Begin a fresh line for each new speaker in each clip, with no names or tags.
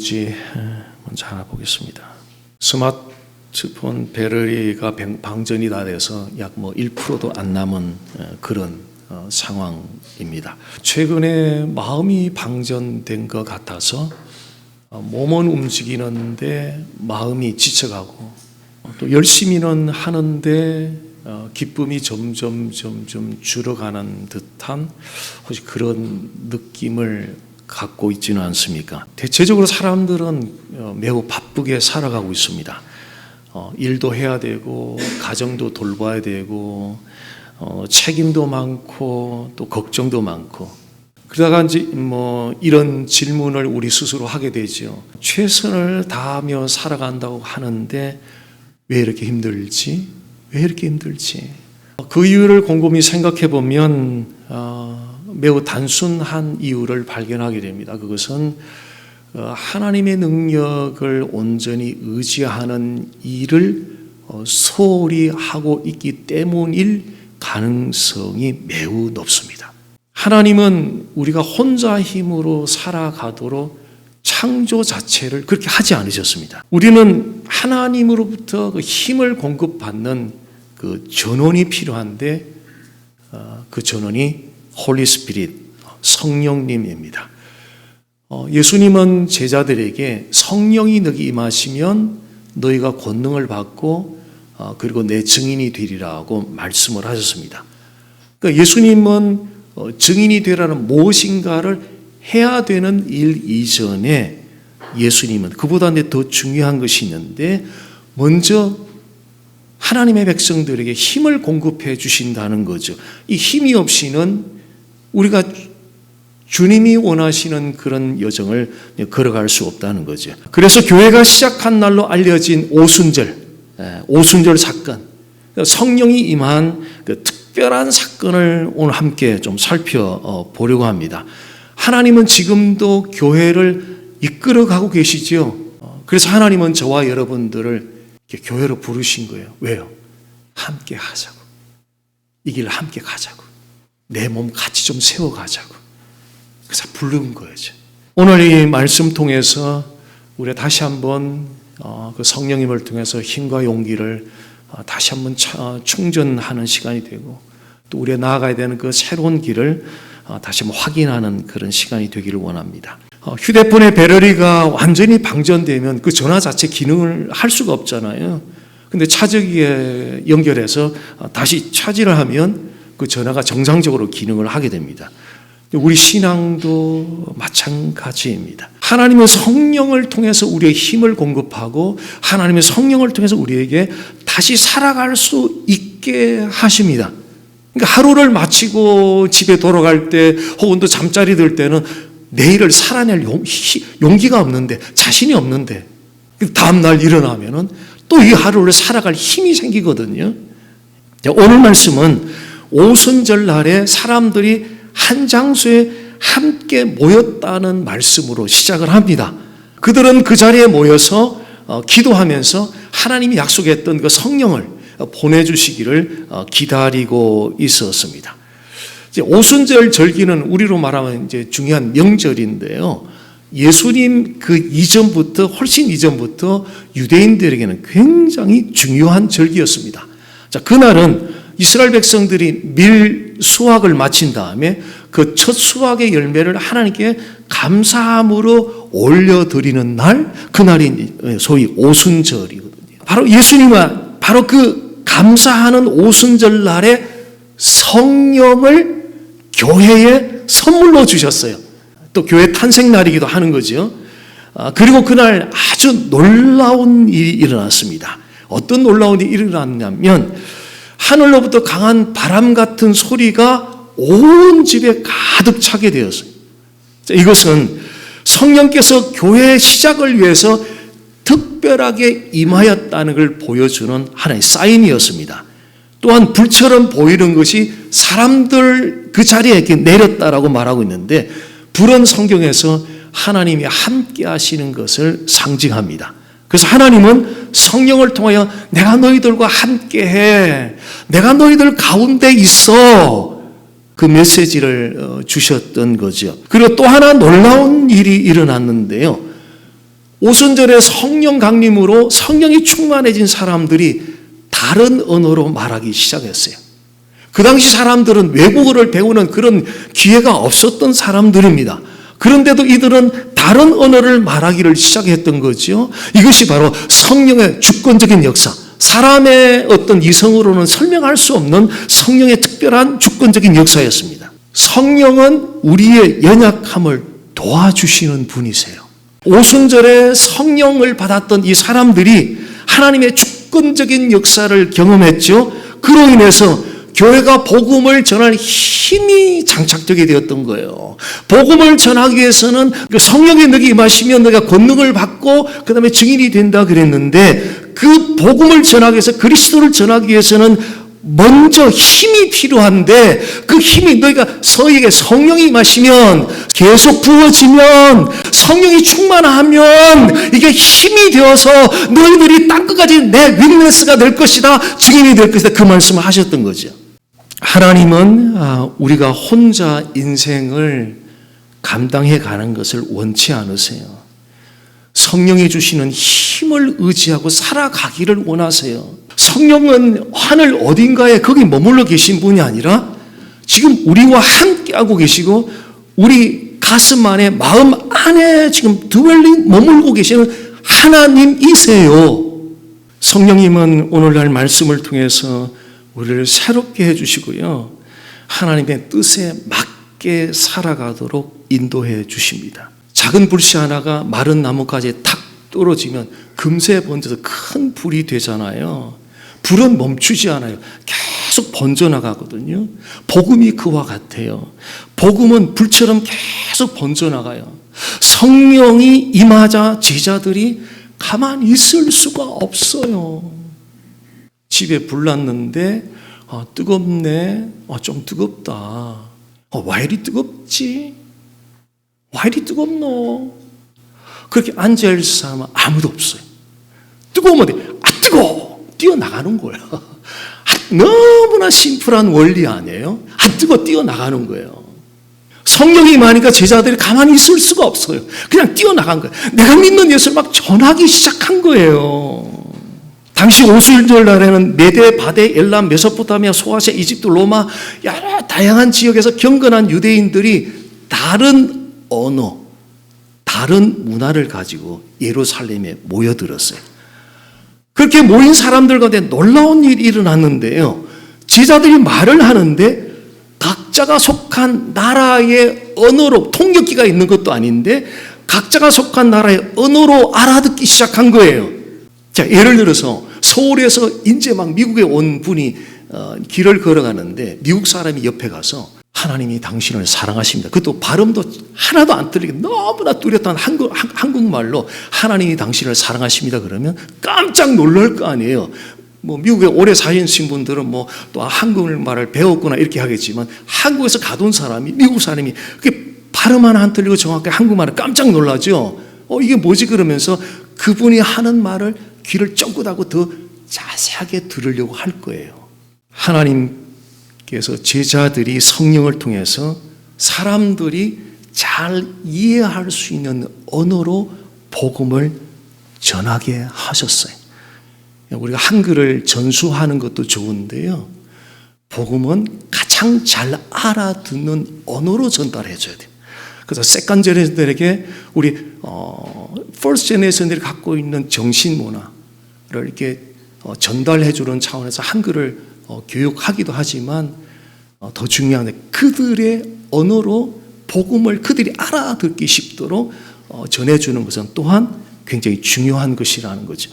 되는지 먼저 하나 보겠습니다. 스마트폰 배터리가 방전이 다 돼서 약 1%도 안 남은 그런 상황입니다. 최근에 마음이 방전된 것 같아서 몸은 움직이는데 마음이 지쳐가고 또 열심히는 하는데 기쁨이 점점 줄어가는 듯한 혹시 그런 느낌을 갖고 있지는 않습니까? 대체적으로 사람들은 매우 바쁘게 살아가고 있습니다. 일도 해야 되고 가정도 돌봐야 되고 책임도 많고 또 걱정도 많고 그러다가 이제 이런 질문을 우리 스스로 하게 되죠. 최선을 다하며 살아간다고 하는데 왜 이렇게 힘들지? 왜 이렇게 힘들지? 그 이유를 곰곰이 생각해 보면 매우 단순한 이유를 발견하게 됩니다. 그것은 하나님의 능력을 온전히 의지하는 일을 소홀히 하고 있기 때문일 가능성이 매우 높습니다. 하나님은 우리가 혼자 힘으로 살아가도록 창조 자체를 그렇게 하지 않으셨습니다. 우리는 하나님으로부터 그 힘을 공급받는 그 전원이 필요한데 그 전원이 홀리 스피릿, 성령님입니다. 예수님은 제자들에게 성령이 너희 임하시면 너희가 권능을 받고 그리고 내 증인이 되리라고 말씀을 하셨습니다. 그러니까 예수님은 증인이 되라는 무엇인가를 해야 되는 일 이전에 예수님은 그보다 더 중요한 것이 있는데 먼저 하나님의 백성들에게 힘을 공급해 주신다는 거죠. 이 힘이 없이는 우리가 주님이 원하시는 그런 여정을 걸어갈 수 없다는 거죠. 그래서 교회가 시작한 날로 알려진 오순절 사건, 성령이 임한 그 특별한 사건을 오늘 함께 좀 살펴보려고 합니다. 하나님은 지금도 교회를 이끌어가고 계시죠. 그래서 하나님은 저와 여러분들을 교회로 부르신 거예요. 왜요? 함께 하자고. 이 길을 함께 가자고. 내 몸 같이 좀 세워가자고. 그래서 부른 거죠. 오늘 이 말씀 통해서 우리가 다시 한번 그 성령님을 통해서 힘과 용기를 다시 한번 충전하는 시간이 되고 또 우리가 나아가야 되는 그 새로운 길을 다시 한번 확인하는 그런 시간이 되기를 원합니다. 휴대폰의 배터리가 완전히 방전되면 그 전화 자체 기능을 할 수가 없잖아요. 근데 차저기에 연결해서 다시 차지를 하면 그 전화가 정상적으로 기능을 하게 됩니다. 우리 신앙도 마찬가지입니다. 하나님의 성령을 통해서 우리의 힘을 공급하고 하나님의 성령을 통해서 우리에게 다시 살아갈 수 있게 하십니다. 그러니까 하루를 마치고 집에 돌아갈 때 혹은 또 잠자리 들 때는 내일을 살아낼 용기가 없는데 자신이 없는데 다음날 일어나면은 또 이 하루를 살아갈 힘이 생기거든요. 오늘 말씀은 오순절 날에 사람들이 한 장소에 함께 모였다는 말씀으로 시작을 합니다. 그들은 그 자리에 모여서 기도하면서 하나님이 약속했던 그 성령을 보내주시기를 기다리고 있었습니다. 이제 오순절 절기는 우리로 말하면 이제 중요한 명절인데요. 예수님 그 이전부터 훨씬 이전부터 유대인들에게는 굉장히 중요한 절기였습니다. 자, 그날은 이스라엘 백성들이 밀 수확을 마친 다음에 그 첫 수확의 열매를 하나님께 감사함으로 올려드리는 날, 그날이 소위 오순절이거든요. 바로 예수님은 바로 그 감사하는 오순절 날에 성령을 교회에 선물로 주셨어요. 또 교회 탄생 날이기도 하는 거죠. 그리고 그날 아주 놀라운 일이 일어났습니다. 어떤 놀라운 일이 일어났냐면 하늘로부터 강한 바람 같은 소리가 온 집에 가득 차게 되었어요. 이것은 성령께서 교회의 시작을 위해서 특별하게 임하였다는 걸 보여주는 하나의 사인이었습니다. 또한 불처럼 보이는 것이 사람들 그 자리에 이렇게 내렸다라고 말하고 있는데 불은 성경에서 하나님이 함께 하시는 것을 상징합니다. 그래서 하나님은 성령을 통하여 내가 너희들과 함께해, 내가 너희들 가운데 있어, 그 메시지를 주셨던 거죠. 그리고 또 하나 놀라운 일이 일어났는데요. 오순절에 성령 강림으로 성령이 충만해진 사람들이 다른 언어로 말하기 시작했어요. 그 당시 사람들은 외국어를 배우는 그런 기회가 없었던 사람들입니다. 그런데도 이들은 다른 언어를 말하기를 시작했던 거죠. 이것이 바로 성령의 주권적인 역사, 사람의 어떤 이성으로는 설명할 수 없는 성령의 특별한 주권적인 역사였습니다. 성령은 우리의 연약함을 도와주시는 분이세요. 오순절에 성령을 받았던 이 사람들이 하나님의 주권적인 역사를 경험했죠. 그로 인해서 교회가 복음을 전할 힘이 장착되게 되었던 거예요. 복음을 전하기 위해서는 성령의 능력이 임하시면 너가 권능을 받고 그 다음에 증인이 된다 그랬는데, 그 복음을 전하기 위해서, 그리스도를 전하기 위해서는 먼저 힘이 필요한데, 그 힘이 너희가 너희에게 성령이 임하시면, 계속 부어지면, 성령이 충만하면 이게 힘이 되어서 너희들이 땅끝까지 내 윈네스가 될 것이다, 증인이 될 것이다, 그 말씀을 하셨던 거죠. 하나님은 우리가 혼자 인생을 감당해 가는 것을 원치 않으세요. 성령이 주시는 힘을 의지하고 살아가기를 원하세요. 성령은 하늘 어딘가에 거기 머물러 계신 분이 아니라 지금 우리와 함께하고 계시고 우리 가슴 안에, 마음 안에 지금 머물고 계시는 하나님이세요. 성령님은 오늘날 말씀을 통해서 우리를 새롭게 해주시고요, 하나님의 뜻에 맞게 살아가도록 인도해 주십니다. 작은 불씨 하나가 마른 나무까지 탁 떨어지면 금세 번져서 큰 불이 되잖아요. 불은 멈추지 않아요. 계속 번져나가거든요. 복음이 그와 같아요. 복음은 불처럼 계속 번져나가요. 성령이 임하자 제자들이 가만히 있을 수가 없어요. 집에 불 났는데 뜨겁네, 좀 뜨겁다. 왜 이리 뜨겁지? 왜 이리 뜨겁노? 그렇게 앉아있을 사람은 아무도 없어요. 뜨거우면 뜨거워! 뛰어나가는 거야. 너무나 심플한 원리 아니에요? 뜨거워 뛰어나가는 거예요. 성령이 임하니까 제자들이 가만히 있을 수가 없어요. 그냥 뛰어나간 거예요. 내가 믿는 예수를 막 전하기 시작한 거예요. 당시 오순절 날에는 메데, 바데, 엘람, 메소포타미아, 소아시아, 이집트, 로마 여러 다양한 지역에서 경건한 유대인들이 다른 언어, 다른 문화를 가지고 예루살렘에 모여들었어요. 그렇게 모인 사람들 가운데 놀라운 일이 일어났는데요, 제자들이 말을 하는데 각자가 속한 나라의 언어로, 통역기가 있는 것도 아닌데 각자가 속한 나라의 언어로 알아듣기 시작한 거예요. 자, 예를 들어서 서울에서 이제 막 미국에 온 분이 길을 걸어가는데 미국 사람이 옆에 가서 하나님이 당신을 사랑하십니다. 그것도 발음도 하나도 안 틀리게 너무나 뚜렷한 한국말로 하나님이 당신을 사랑하십니다. 그러면 깜짝 놀랄 거 아니에요. 미국에 오래 사신 분들은 또 한국말을 배웠구나 이렇게 하겠지만, 한국에서 가둔 사람이, 미국 사람이 그게 발음 하나 안 틀리고 정확하게 한국말을 깜짝 놀라죠. 이게 뭐지? 그러면서 그분이 하는 말을 귀를 쫑긋하고 더 자세하게 들으려고 할 거예요. 하나님께서 제자들이 성령을 통해서 사람들이 잘 이해할 수 있는 언어로 복음을 전하게 하셨어요. 우리가 한글을 전수하는 것도 좋은데요, 복음은 가장 잘 알아듣는 언어로 전달해줘야 돼요. 그래서 세컨드 제너레이션들에게 우리 퍼스트 제너레이션들이 갖고 있는 정신문화를 이렇게 전달해주는 차원에서 한글을 교육하기도 하지만, 더 중요한 게 그들의 언어로 복음을 그들이 알아듣기 쉽도록 전해주는 것은 또한 굉장히 중요한 것이라는 거죠.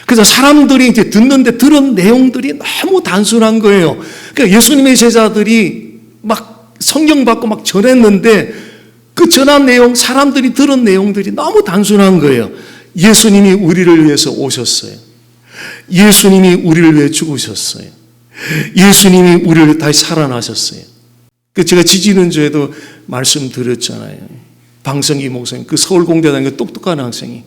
그래서 사람들이 이제 듣는데 들은 내용들이 너무 단순한 거예요. 그러니까 예수님의 제자들이 막 성령 받고 막 전했는데 그 전한 내용, 사람들이 들은 내용들이 너무 단순한 거예요. 예수님이 우리를 위해서 오셨어요. 예수님이 우리를 위해 죽으셨어요. 예수님이 우리를 위해 다시 살아나셨어요. 제가 지지난주에도 말씀드렸잖아요. 방성기 목사님, 그 서울공대다니는 그 똑똑한 학생이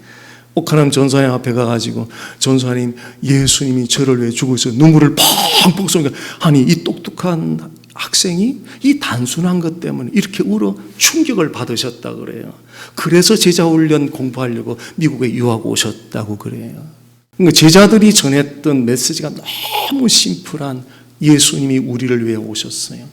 옥하남 전사님 앞에 가가지고, 전사님, 예수님이 저를 위해 죽으셔서 눈물을 펑펑 쏘니까, 아니 이 똑똑한 학생이 이 단순한 것 때문에 이렇게 울어 충격을 받으셨다 그래요. 그래서 제자훈련 공부하려고 미국에 유학 오셨다고 그래요. 그러니까 제자들이 전했던 메시지가 너무 심플한, 예수님이 우리를 위해 오셨어요.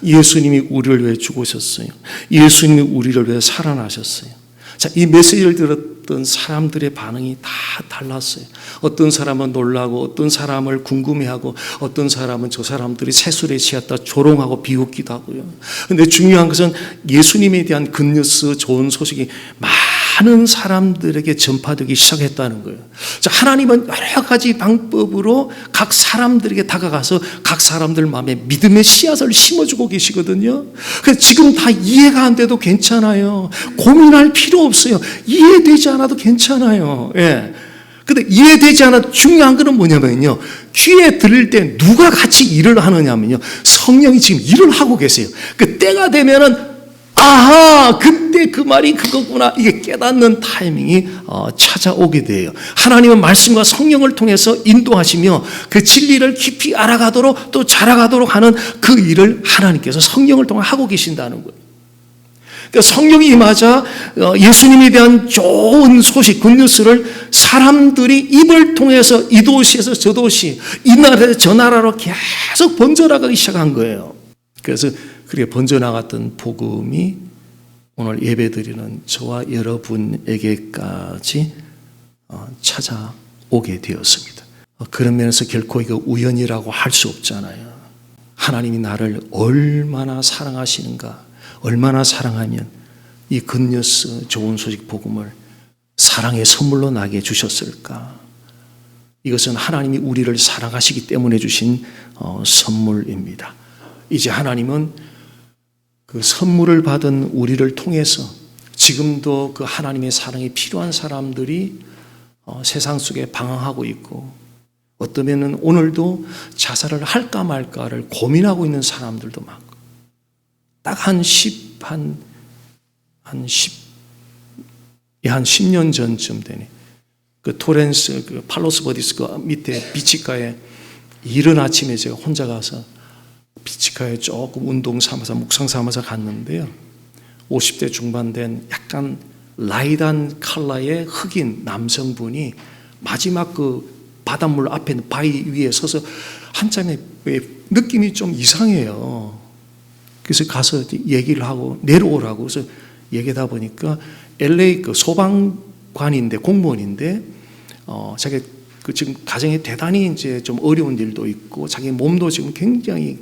예수님이 우리를 위해 죽으셨어요. 예수님이 우리를 위해 살아나셨어요. 자, 이 메시지를 들었던 사람들의 반응이 다 달랐어요. 어떤 사람은 놀라고, 어떤 사람을 궁금해하고, 어떤 사람은 저 사람들이 세술에 취했다 조롱하고 비웃기도 하고요. 근데 중요한 것은 예수님에 대한 굿뉴스, 좋은 소식이 많은 사람들에게 전파되기 시작했다는 거예요. 자, 하나님은 여러 가지 방법으로 각 사람들에게 다가가서 각 사람들 마음에 믿음의 씨앗을 심어주고 계시거든요. 그래서 지금 다 이해가 안 돼도 괜찮아요. 고민할 필요 없어요. 이해되지 않아도 괜찮아요. 예. 근데 이해되지 않아도 중요한 것은 뭐냐면요, 귀에 들을 때 누가 같이 일을 하느냐면요, 성령이 지금 일을 하고 계세요. 그 때가 되면은 아하, 그때 그 말이 그거구나, 이게 깨닫는 타이밍이 찾아오게 돼요. 하나님은 말씀과 성령을 통해서 인도하시며 그 진리를 깊이 알아가도록 또 자라가도록 하는 그 일을 하나님께서 성령을 통해 하고 계신다는 거예요. 그러니까 성령이 임하자 예수님에 대한 좋은 소식, 굿뉴스를 사람들이 입을 통해서 이 도시에서 저 도시, 이 나라에서 저 나라로 계속 번져나가기 시작한 거예요. 그래서 그렇게 번져나갔던 복음이 오늘 예배드리는 저와 여러분에게까지 찾아오게 되었습니다. 그런 면에서 결코 이거 우연이라고 할 수 없잖아요. 하나님이 나를 얼마나 사랑하시는가, 얼마나 사랑하면 이 굿뉴스, 좋은 소식 복음을 사랑의 선물로 나게 주셨을까. 이것은 하나님이 우리를 사랑하시기 때문에 주신 선물입니다. 이제 하나님은 그 선물을 받은 우리를 통해서 지금도 그 하나님의 사랑이 필요한 사람들이 세상 속에 방황하고 있고, 어떠면은 오늘도 자살을 할까 말까를 고민하고 있는 사람들도 많고, 딱 한 10년 전쯤 되네. 그 토렌스, 그 팔로스 버디스 그 밑에 비치가에 이른 아침에 제가 혼자 가서 비치가에 조금 운동 삼아서 묵상 삼아서 갔는데요. 50대 중반 된 약간 라이트한 컬러의 흑인 남성분이 마지막 그 바닷물 앞에 있는 바위 위에 서서 한참에 느낌이 좀 이상해요. 그래서 가서 얘기를 하고 내려오라고 그래서 얘기하다 보니까 LA 그 소방관인데, 공무원인데, 자기 그 지금 가정에 대단히 이제 좀 어려운 일도 있고, 자기 몸도 지금 굉장히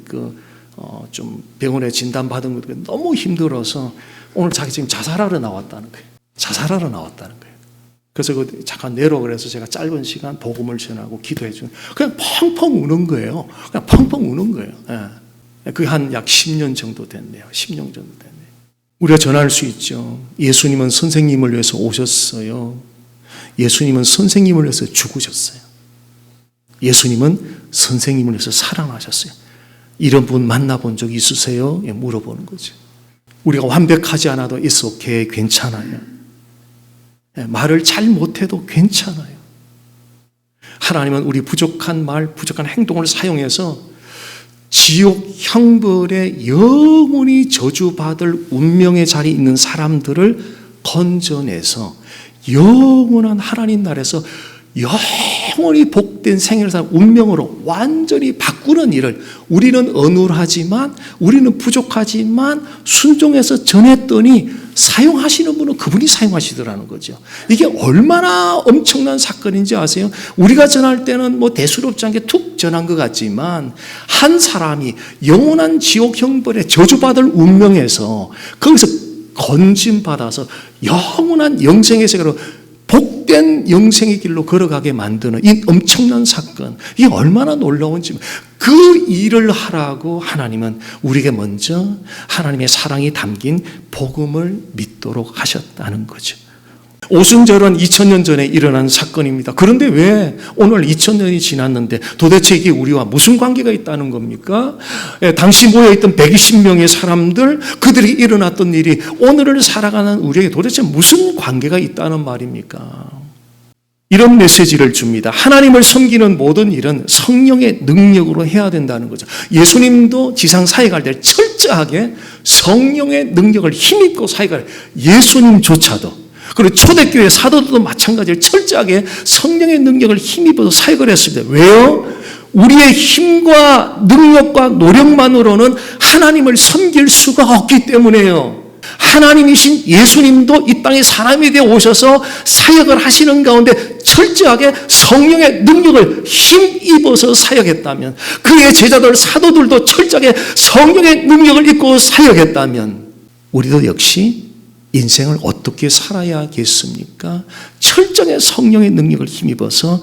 좀 병원에 진단받은 것도 너무 힘들어서 오늘 자기 지금 자살하러 나왔다는 거예요. 자살하러 나왔다는 거예요. 그래서 잠깐 내려 그래서 제가 짧은 시간 복음을 전하고 기도해 주는, 그냥 펑펑 우는 거예요. 그냥 펑펑 우는 거예요. 예. 그게 한 약 10년 정도 됐네요. 10년 정도 됐네요. 우리가 전할 수 있죠. 예수님은 선생님을 위해서 오셨어요. 예수님은 선생님을 위해서 죽으셨어요. 예수님은 선생님을 위해서 살아나셨어요. 이런 분 만나본 적 있으세요? 예, 물어보는 거죠. 우리가 완벽하지 않아도 it's okay, 괜찮아요. 예, 말을 잘 못해도 괜찮아요. 하나님은 우리 부족한 말, 부족한 행동을 사용해서 지옥 형벌에 영원히 저주받을 운명의 자리에 있는 사람들을 건져내서 영원한 하나님 나라에서 영원히 복된 생애를 살 운명으로 완전히 바꾸는 일을, 우리는 어눌하지만, 우리는 부족하지만 순종해서 전했더니 사용하시는 분은 그분이 사용하시더라는 거죠. 이게 얼마나 엄청난 사건인지 아세요? 우리가 전할 때는 뭐 대수롭지 않게 툭 전한 것 같지만, 한 사람이 영원한 지옥 형벌에 저주받을 운명에서 거기서 건짐받아서 영원한 영생의 세계로 복된 영생의 길로 걸어가게 만드는 이 엄청난 사건, 이게 얼마나 놀라운지, 그 일을 하라고 하나님은 우리에게 먼저 하나님의 사랑이 담긴 복음을 믿도록 하셨다는 거죠. 오순절은 2000년 전에 일어난 사건입니다. 그런데 왜 오늘 2000년이 지났는데 도대체 이게 우리와 무슨 관계가 있다는 겁니까? 당시 모여있던 120명의 사람들, 그들이 일어났던 일이 오늘을 살아가는 우리에게 도대체 무슨 관계가 있다는 말입니까? 이런 메시지를 줍니다. 하나님을 섬기는 모든 일은 성령의 능력으로 해야 된다는 거죠. 예수님도 지상 사역할 때 철저하게 성령의 능력을 힘입고 사역을 해요. 예수님조차도. 그리고 초대교회 사도들도 마찬가지로 철저하게 성령의 능력을 힘입어서 사역을 했습니다. 왜요? 우리의 힘과 능력과 노력만으로는 하나님을 섬길 수가 없기 때문에요. 하나님이신 예수님도 이 땅에 사람이 되어 오셔서 사역을 하시는 가운데 철저하게 성령의 능력을 힘입어서 사역했다면, 그의 제자들 사도들도 철저하게 성령의 능력을 입고 사역했다면, 우리도 역시 인생을 어떻게 살아야겠습니까? 철저하게 성령의 능력을 힘입어서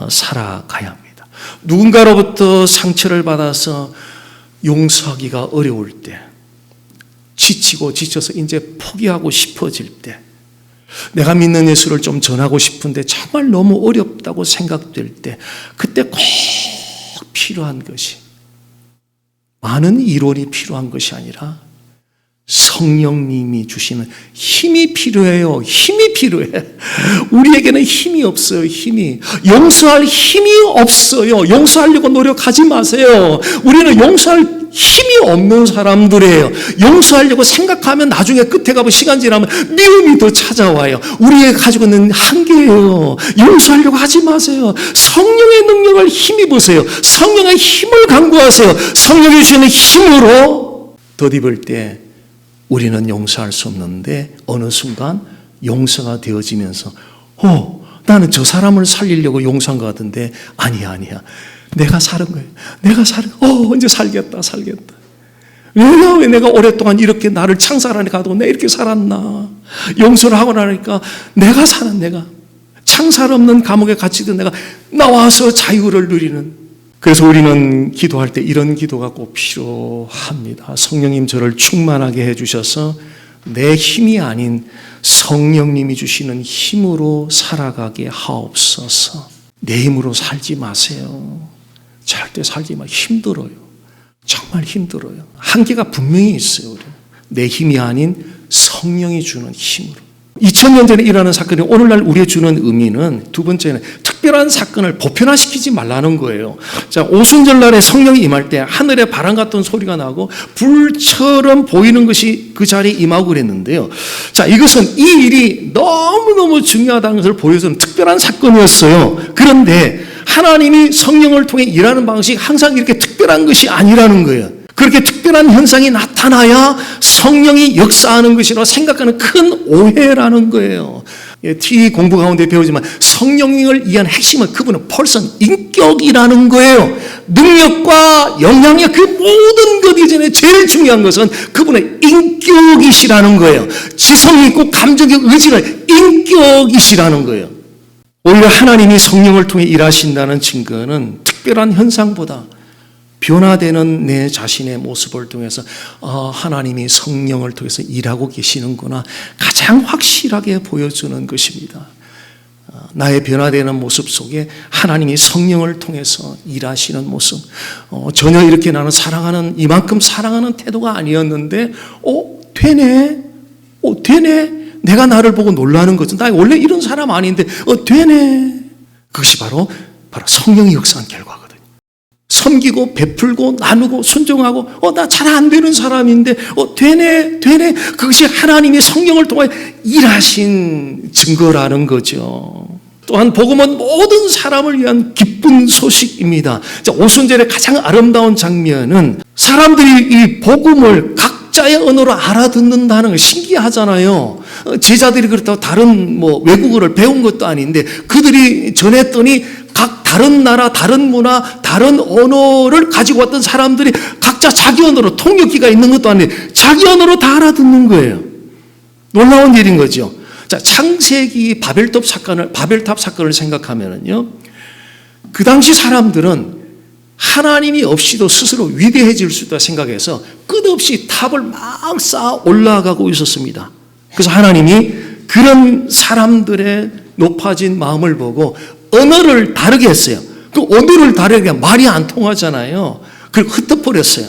살아가야 합니다. 누군가로부터 상처를 받아서 용서하기가 어려울 때, 지치고 지쳐서 이제 포기하고 싶어질 때, 내가 믿는 예수를 좀 전하고 싶은데 정말 너무 어렵다고 생각될 때, 그때 꼭 필요한 것이, 많은 이론이 필요한 것이 아니라 성령님이 주시는 힘이 필요해요. 힘이 필요해. 우리에게는 힘이 없어요. 용서할 힘이 없어요. 용서하려고 노력하지 마세요. 우리는 용서할 힘이 없는 사람들이에요. 용서하려고 생각하면 나중에 끝에 가면 시간 지나면 미움이 더 찾아와요. 우리가 가지고 있는 한계예요. 용서하려고 하지 마세요. 성령의 능력을 힘입으세요. 성령의 힘을 강구하세요. 성령이 주시는 힘으로 덧입을 때 우리는 용서할 수 없는데, 어느 순간 용서가 되어지면서 나는 저 사람을 살리려고 용서한 것 같은데 아니야. 내가 살은 거예요. 이제 살겠다. 왜 내가 오랫동안 이렇게 나를 창살하니 가도 내가 이렇게 살았나. 용서를 하고 나니까 내가 창살 없는 감옥에 갇히던 내가 나와서 자유를 누리는. 그래서 우리는 기도할 때 이런 기도가 꼭 필요합니다. 성령님 저를 충만하게 해주셔서 내 힘이 아닌 성령님이 주시는 힘으로 살아가게 하옵소서. 내 힘으로 살지 마세요. 절대 살지 마. 힘들어요. 정말 힘들어요. 한계가 분명히 있어요. 내 힘이 아닌 성령이 주는 힘으로. 2000년 전에 일어나는 사건이 오늘날 우리에 주는 의미는, 두 번째는 특별한 사건을 보편화시키지 말라는 거예요. 자, 오순절날에 성령이 임할 때 하늘에 바람 같은 소리가 나고 불처럼 보이는 것이 그 자리에 임하고 그랬는데요. 자, 이것은 이 일이 너무너무 중요하다는 것을 보여주는 특별한 사건이었어요. 그런데 하나님이 성령을 통해 일하는 방식이 항상 이렇게 특별한 것이 아니라는 거예요. 그렇게 특별한 현상이 나타나야 성령이 역사하는 것이라고 생각하는 큰 오해라는 거예요. T 공부 가운데 배우지만 성령을 이해한 핵심은 그분은 person, 인격이라는 거예요. 능력과 영향력, 그 모든 것 이전에 제일 중요한 것은 그분의 인격이시라는 거예요. 지성이 있고 감정적 의지가 인격이시라는 거예요. 오히려 하나님이 성령을 통해 일하신다는 증거는 특별한 현상보다 변화되는 내 자신의 모습을 통해서 하나님이 성령을 통해서 일하고 계시는구나 가장 확실하게 보여주는 것입니다. 나의 변화되는 모습 속에 하나님이 성령을 통해서 일하시는 모습, 전혀 이렇게 나는 이만큼 사랑하는 태도가 아니었는데 되네. 내가 나를 보고 놀라는 거죠. 나 원래 이런 사람 아닌데 되네. 그것이 바로 성령이 역사한 결과거든요. 섬기고 베풀고 나누고 순종하고 나 잘 안 되는 사람인데 되네. 그것이 하나님이 성령을 통해 일하신 증거라는 거죠. 또한 복음은 모든 사람을 위한 기쁜 소식입니다. 오순절의 가장 아름다운 장면은 사람들이 이 복음을 각자의 언어로 알아듣는다는 거 신기하잖아요. 제자들이 그렇다고 다른 외국어를 배운 것도 아닌데 그들이 전했더니 각 다른 나라, 다른 문화, 다른 언어를 가지고 왔던 사람들이 각자 자기 언어로 통역기가 있는 것도 아닌데 자기 언어로 다 알아듣는 거예요. 놀라운 일인 거죠. 자, 창세기 바벨탑 사건을 생각하면은요, 그 당시 사람들은 하나님이 없이도 스스로 위대해질 수 있다 생각해서 끝없이 탑을 막 쌓아 올라가고 있었습니다. 그래서 하나님이 그런 사람들의 높아진 마음을 보고 언어를 다르게 했어요. 그 언어를 다르게 하면 말이 안 통하잖아요. 그리고 흩어버렸어요.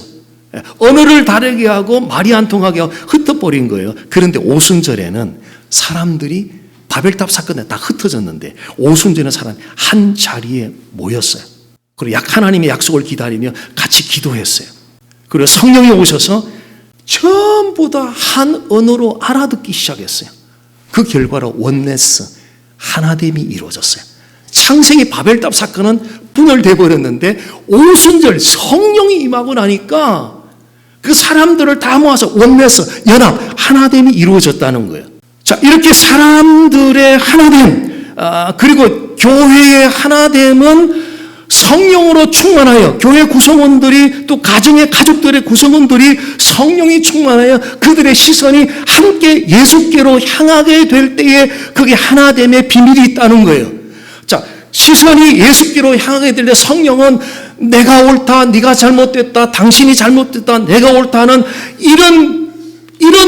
언어를 다르게 하고 말이 안 통하게 하고 흩어버린 거예요. 그런데 오순절에는 사람들이 바벨탑 사건에 다 흩어졌는데 오순절에 사람이 한 자리에 모였어요. 그리고 하나님의 약속을 기다리며 같이 기도했어요. 그리고 성령이 오셔서 전부 다 한 언어로 알아듣기 시작했어요. 그 결과로 원네스, 하나됨이 이루어졌어요. 창세기 바벨탑 사건은 분열돼 버렸는데 오순절 성령이 임하고 나니까 그 사람들을 다 모아서 원네스, 연합, 하나됨이 이루어졌다는 거예요. 자, 이렇게 사람들의 하나됨, 그리고 교회의 하나됨은 성령으로 충만하여 교회 구성원들이 또 가족들의 구성원들이 성령이 충만하여 그들의 시선이 함께 예수께로 향하게 될 때에 그게 하나됨의 비밀이 있다는 거예요. 자, 시선이 예수께로 향하게 될 때 성령은 내가 옳다, 네가 잘못됐다, 당신이 잘못됐다, 내가 옳다는 이런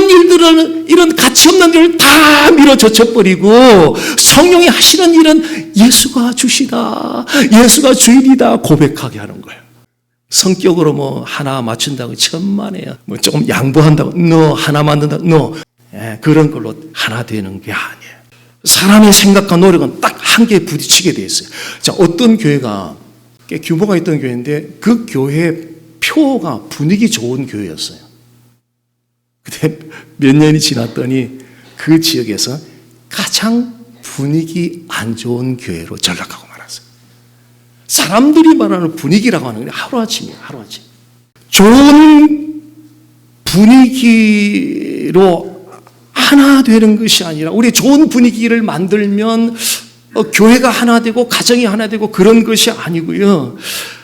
일들은, 이런 가치 없는 일을 다 밀어젖혀버리고 성령이 하시는 일은 예수가 주시다, 예수가 주인이다 고백하게 하는 거예요. 성격으로 뭐 하나 맞춘다고 천만에요. 뭐 조금 양보한다고 하나 만든다고 그런 걸로 하나 되는 게 아니에요. 사람의 생각과 노력은 딱 한계에 부딪히게 돼 있어요. 자, 어떤 교회가 꽤 규모가 있던 교회인데 그 교회 표가 분위기 좋은 교회였어요. 근데 몇 년이 지났더니 그 지역에서 가장 분위기 안 좋은 교회로 전락하고 말았어요. 사람들이 말하는 분위기라고 하는 게 하루아침이에요. 하루아침. 좋은 분위기로 하나 되는 것이 아니라 우리 좋은 분위기를 만들면 교회가 하나 되고 가정이 하나 되고 그런 것이 아니고요.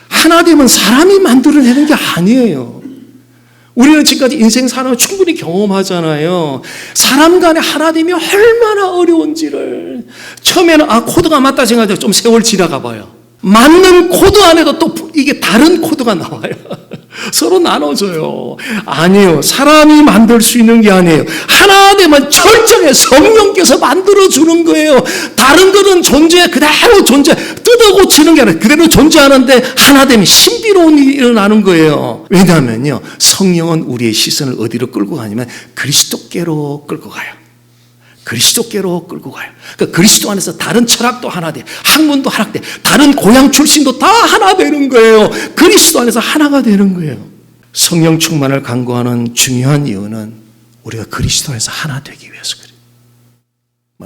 하나 되면 사람이 만들어내는 게 아니에요. 우리는 지금까지 인생 사는 걸 충분히 경험하잖아요. 사람 간에 하나 되면 얼마나 어려운지를. 처음에는 코드가 맞다 생각해서 좀 세월 지나가 봐요. 맞는 코드 안에도 또 이게 다른 코드가 나와요. 서로 나눠줘요. 아니에요. 사람이 만들 수 있는 게 아니에요. 하나 되면 철저하게 성령께서 만들어주는 거예요. 다른 것은 그대로 뜯어 고치는 게 아니라 그대로 존재하는데 하나 되면 신비로운 일이 일어나는 거예요. 왜냐하면요, 성령은 우리의 시선을 어디로 끌고 가냐면 그리스도께로 끌고 가요. 그리스도께로 끌고 가요. 그러니까 그리스도 안에서 다른 철학도 하나 돼, 학문도 하나 돼, 다른 고향 출신도 다 하나 되는 거예요. 그리스도 안에서 하나가 되는 거예요. 성령 충만을 간구하는 중요한 이유는 우리가 그리스도 안에서 하나 되기 위해서 그래요.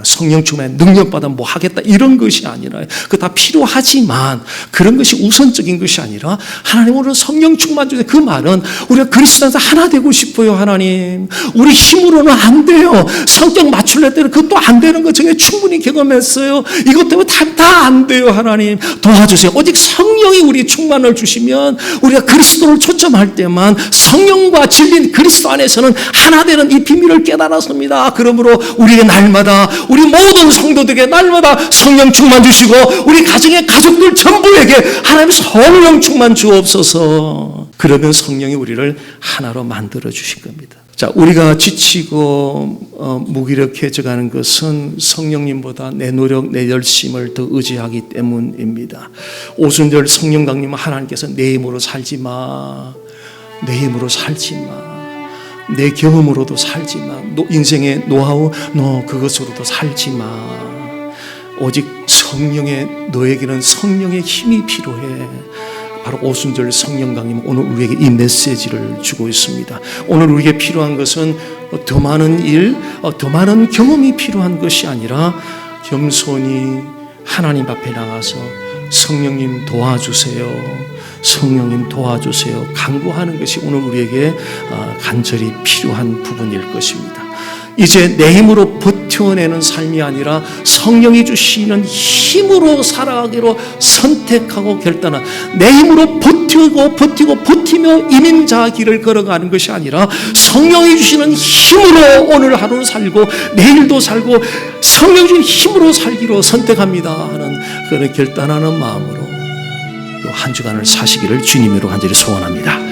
성령 충만에 능력받아 뭐 하겠다 이런 것이 아니라, 그거 다 필요하지만 그런 것이 우선적인 것이 아니라 하나님 오늘 성령 충만 중에 그 말은 우리가 그리스도 안에서 하나 되고 싶어요. 하나님, 우리 힘으로는 안 돼요. 성격 맞출래 때는 그것도 안 되는 거 제가 충분히 경험했어요. 이것 때문에 다 안 돼요. 하나님 도와주세요. 오직 성령이 우리 충만을 주시면 우리가 그리스도를 초점할 때만 성령과 진리인 그리스도 안에서는 하나 되는 이 비밀을 깨달았습니다. 그러므로 우리의 날마다, 우리 모든 성도들에게 날마다 성령 충만 주시고 우리 가정의 가족들 전부에게 하나님 성령 충만 주옵소서. 그러면 성령이 우리를 하나로 만들어 주신 겁니다. 자, 우리가 지치고 무기력해져 가는 것은 성령님보다 내 노력, 내 열심을 더 의지하기 때문입니다. 오순절 성령 강림은 하나님께서 내 힘으로 살지 마, 내 힘으로 살지 마, 내 경험으로도 살지 마, 인생의 노하우 그것으로도 살지 마. 오직 너에게는 성령의 힘이 필요해. 바로 오순절 성령 강림, 오늘 우리에게 이 메시지를 주고 있습니다. 오늘 우리에게 필요한 것은 더 많은 일, 더 많은 경험이 필요한 것이 아니라 겸손히 하나님 앞에 나가서 성령님 도와주세요, 성령님 도와주세요 간구하는 것이 오늘 우리에게 간절히 필요한 부분일 것입니다. 이제 내 힘으로 버텨내는 삶이 아니라 성령이 주시는 힘으로 살아가기로 선택하고 결단한, 내 힘으로 버티며 이민자 길을 걸어가는 것이 아니라 성령이 주시는 힘으로 오늘 하루를 살고 내일도 살고 성령이 주신 힘으로 살기로 선택합니다 하는 그런 결단하는 마음으로 또 한 주간을 사시기를 주님으로 간절히 소원합니다.